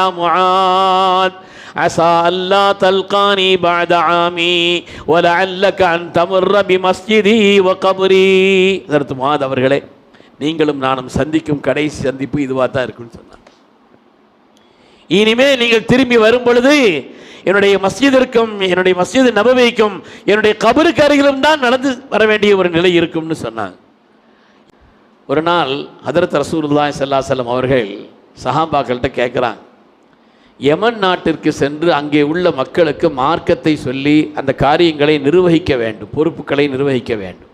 முஆத் அஸா அல்லா தல்கானி பஅத ஆமி வலஅல்லக அன் தமுர்ர பிமஸ்ஜிதி வகப்ரி. ஹஜ்ரத் முஆத் அவர்களே, நீங்களும் நானும் சந்திக்கும் கடைசி சந்திப்பு இதுவாக தான் இருக்குன்னு சொன்னார். இனிமே நீங்கள் திரும்பி வரும் பொழுது என்னுடைய மஸ்ஜிதிற்கும் என்னுடைய மஸ்ஜித் நபவிக்கும் என்னுடைய கபருக்கு அருகிலும் தான் நடந்து வர வேண்டிய ஒரு நிலை இருக்கும்னு சொன்னாங்க. ஒரு நாள் ஹதரத் ரசூலுல்லாஹி ஸல்லல்லாஹு அலைஹி வஸல்லம் அவர்கள் சஹாபாக்கள்கிட்ட கேட்குறாங்க, யமன் நாட்டிற்கு சென்று அங்கே உள்ள மக்களுக்கு மார்க்கத்தை சொல்லி அந்த காரியங்களை நிர்வகிக்க வேண்டும், பொறுப்புகளை நிர்வகிக்க வேண்டும்,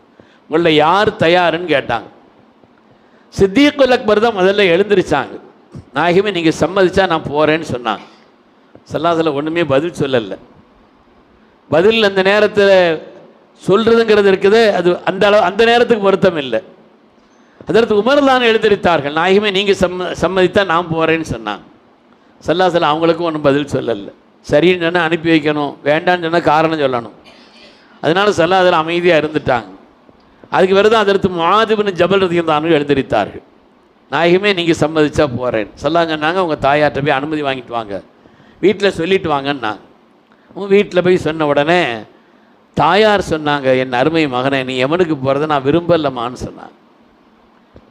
உங்களை யார் தயாருன்னு கேட்டாங்க. சித்திகுல் அக்பர் தான் முதல்ல எழுந்திருச்சாங்க. நாயகமே நீங்கள் சம்மதிச்சா நான் போகிறேன்னு சொன்னாங்க. ஸல்லல்லாஹு ஒன்றுமே பதில் சொல்லலை. பதில் அந்த நேரத்தில் சொல்கிறதுங்கிறது இருக்குது, அது அந்த நேரத்துக்கு பொருத்தம் இல்லை. அதற்கு உமர் தான் எழுந்திருத்தார்கள். நாயகமே நீங்கள் சம்மதித்தா நான் போகிறேன்னு சொன்னாங்க. ஸல்லல்லாஹு அவங்களுக்கும் ஒன்றும் பதில் சொல்லலை. சரின்னு சொன்னால் அனுப்பி வைக்கணும், வேண்டான்னு சொன்னால் காரணம் சொல்லணும். அதனால ஸல்லல்லாஹு அமைதியாக இருந்துட்டாங்க. அதுக்கு பிறகு தான் அதற்கு முஆத் இப்னு ஜபல் ரலியல்லாஹு அன்ஹு எழுந்திருத்தார்கள். நாயகமே நீங்கள் சம்மதிச்சா போகிறேன். ஸல்லல்லாஹு சொன்னாங்க, உங்கள் தாயார்கிட்ட போய் அனுமதி வாங்கிட்டு வாங்க, வீட்டில் சொல்லிட்டு வாங்கன்னாங்க. உங்கள் வீட்டில் போய் சொன்ன உடனே தாயார் சொன்னாங்க, என் அருமை மகனை, நீ யமனுக்கு போகிறத நான் விரும்பலம்மான்னு சொன்னாங்க.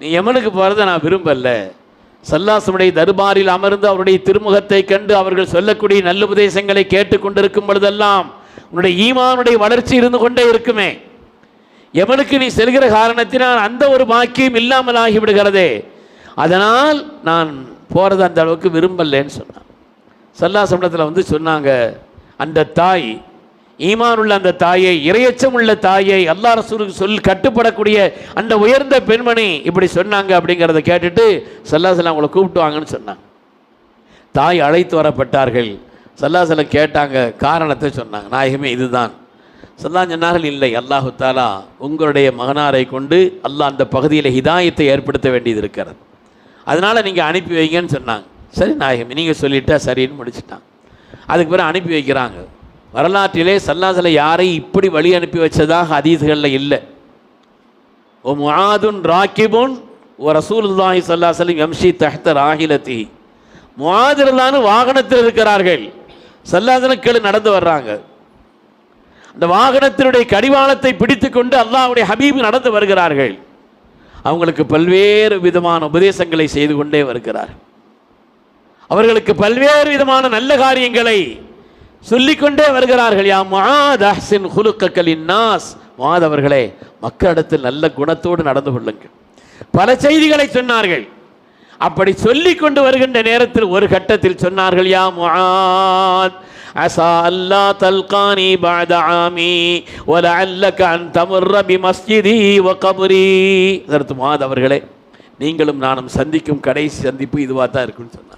நீ யமனுக்கு போகிறத நான் விரும்பல. ஸல்லல்லாஹு தர்பாரில் அமர்ந்து அவருடைய திருமுகத்தை கண்டு அவர்கள் சொல்லக்கூடிய நல்ல உபதேசங்களை கேட்டுக்கொண்டிருக்கும் பொழுதெல்லாம் உன்னுடைய ஈமானுடைய வளர்ச்சி இருந்து கொண்டே இருக்குமே. யமனுக்கு நீ செல்கிற காரணத்தினால் அந்த ஒரு பாக்கியம் இல்லாமல் ஆகிவிடுகிறதே, அதனால் நான் போகிறது அந்த அளவுக்கு விரும்பலேன்னு சொன்னான். ஸல்லல்லாஹு வந்து சொன்னாங்க, அந்த தாய், ஈமான் உள்ள அந்த தாயை, இறையச்சம் உள்ள தாயை, அல்லாஹ் ரசூலுக்கு கட்டுப்படக்கூடிய அந்த உயர்ந்த பெண்மணி இப்படி சொன்னாங்க அப்படிங்கிறத கேட்டுட்டு ஸல்லல்லாஹு அவங்களை கூப்பிட்டு வாங்கன்னு சொன்னாங்க. தாய் அழைத்து வரப்பட்டார்கள். ஸல்லல்லாஹு கேட்டாங்க, காரணத்தை சொன்னாங்க. நாயகமே இதுதான். ஸல்லல்லாஹு சொன்னார்கள், இல்லை, அல்லாஹு தஆலா உங்களுடைய மகனாரை கொண்டு அல்லாஹ் அந்த பகுதியில் ஹிதாயத்தை ஏற்படுத்த வேண்டியது இருக்கிறது, அதனால் நீங்கள் அனுப்பி வைங்கன்னு சொன்னாங்க. சரி நாயகமே, நீங்கள் சொல்லிட்டா சரின்னு முடிச்சுட்டாங்க. அதுக்கு பிறகு அனுப்பி வைக்கிறாங்க. வரலாற்றிலே ஸல்லல்லாஹு யாரை இப்படி வழி அனுப்பி வச்சதாக ஹதீஸ்களில் இல்லை. ஓ முஆதுன் ராக்கிபுன் ஓ ரசூலுல்லாஹி ஸல்லல்லாஹு அலைஹி வஸல்லம் யம்ஷி தஹ்த ராஹிலதி. முஆத் ரலியல்லாஹு வாகனத்தில் இருக்கிறார்கள், ஸல்லல்லாஹு கீழே நடந்து வர்றாங்க. அந்த வாகனத்தினுடைய கடிவாளத்தை பிடித்து கொண்டு அல்லாஹ்வுடைய ஹபீப் நடந்து வருகிறார்கள். அவங்களுக்கு பல்வேறு விதமான உபதேசங்களை செய்து கொண்டே வருகிறார். அவர்களுக்கு பல்வேறு விதமான நல்ல காரியங்களை சொல்லிக்கொண்டே வருகிறார்கள். யா முஆத் அஹ்சின் குலுக்கக லின்னாஸ். முஆத் அவர்களே, மக்களிடத்தில் நல்ல குணத்தோடு நடந்து கொள்ளுங்கள். பல செய்திகளை சொன்னார்கள். அப்படி சொல்லிக் கொண்டு வருகின்ற நேரத்தில் ஒரு கட்டத்தில் சொன்னார்கள், யா முஆத் அஸா அல்லா தல்கானி பஅத ஆமி வலஅல்லக அன் தமுர்ர பிமஸ்ஜிதி வகப்ரி. ஹஜ்ரத் முஆத் அவர்களே, நீங்களும் நானும் சந்திக்கும் கடைசி சந்திப்பு இதுவாக தான் இருக்குன்னு சொன்னார்.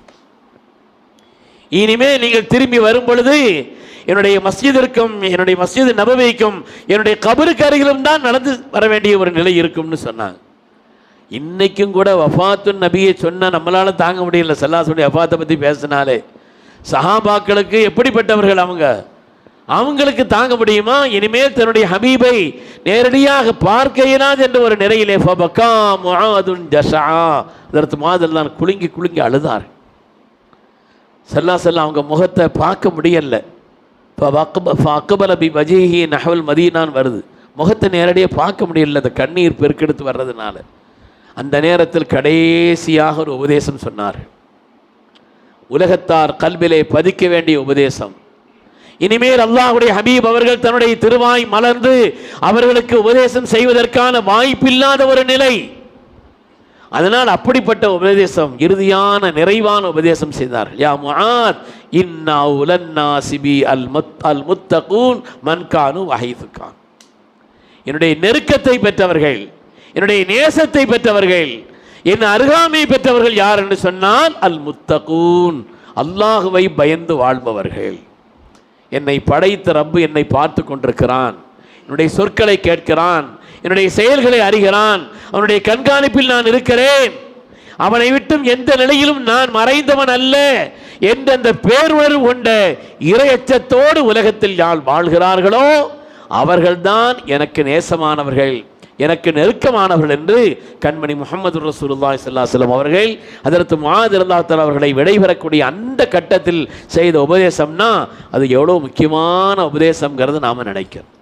இனிமே நீங்கள் திரும்பி வரும் பொழுது என்னுடைய மஸ்ஜிதிற்கும் என்னுடைய மஸ்ஜித் நபவிக்கும் என்னுடைய கபருக்கு அருகிலும் தான் நடந்து வர வேண்டிய ஒரு நிலை இருக்கும்னு சொன்னாங்க. இன்னைக்கும் கூட வஃபாத்துன் நபியை சொன்னால் நம்மளால தாங்க முடியல. ஸல்லல்லாஹு வஃபாத்தை பற்றி பேசினாலே சஹாபாக்களுக்கு எப்படிப்பட்டவர்கள் அவங்களுக்கு தாங்க முடியுமா? இனிமேல் தன்னுடைய ஹபீபை நேரடியாக பார்க்க இயலாது என்ற ஒரு நிலையிலே ஃபபகா முஆதுன் ஜஸா. அதற்கு முஆத் குலுங்கி குலுங்கி அழுதார். ஸல்லல்லாஹு அவங்க முகத்தை பார்க்க முடியல. ஃபஅக்பல பி வஜீஹி நஹ்வல் மதீனான்னு வருது. முகத்தை நேரடியாக பார்க்க முடியல, அந்த கண்ணீர் பெருக்கெடுத்து வர்றதுனால. அந்த நேரத்தில் கடைசியாக ஒரு உபதேசம் சொன்னார். உலகத்தார் கல்விலே பதிக்க வேண்டிய உபதேசம். இனிமேல் அல்லாஹ்வுடைய ஹபீப் அவர்கள் தன்னுடைய திருவாய் மலர்ந்து அவர்களுக்கு உபதேசம் செய்வதற்கான வாய்ப்பில்லாத ஒரு நிலை. அதனால் அப்படிப்பட்ட உபதேசம், இறுதியான நிறைவான உபதேசம் செய்தார்கள். யா முஆத் இன்னா உலன்னாஸி பி அல் முத்தகூன் மன் கானு வஹைதுகான். என்னுடைய நெருக்கத்தை பெற்றவர்கள், என்னுடைய நேசத்தை பெற்றவர்கள், என் அருகாமை பெற்றவர்கள் யார் என்று சொன்னால் அல் முத்தகூன், அல்லாஹுவை பயந்து வாழ்பவர்கள். என்னை படைத்த ரப்பு என்னை பார்த்து கொண்டிருக்கிறான், என்னுடைய சொற்களை கேட்கிறான், என்னுடைய செயல்களை அறிகிறான், அவனுடைய கண்காணிப்பில் நான் இருக்கிறேன், அவனை விட்டும் எந்த நிலையிலும் நான் மறைந்தவன் அல்ல என்ற அந்த பேருணர்வு கொண்ட இறையச்சத்தோடு உலகத்தில் யார் வாழ்கிறார்களோ அவர்கள்தான் எனக்கு நேசமானவர்கள், எனக்கு நெருக்கமானவர்கள் என்று கண்மணி முஹம்மது ரசூலுல்லாஹி ஸல்லல்லாஹு அலைஹி வஸல்லம் அவர்கள் ஹஜ்ரத் முஆத் ரலியல்லாஹு தஆலா அவர்களை விடைபெறக்கூடிய அந்த கட்டத்தில் செய்த உபதேசம்னா அது எவ்வளோ முக்கியமான உபதேசம்ங்கிறது நாம் நினைக்கிறோம்.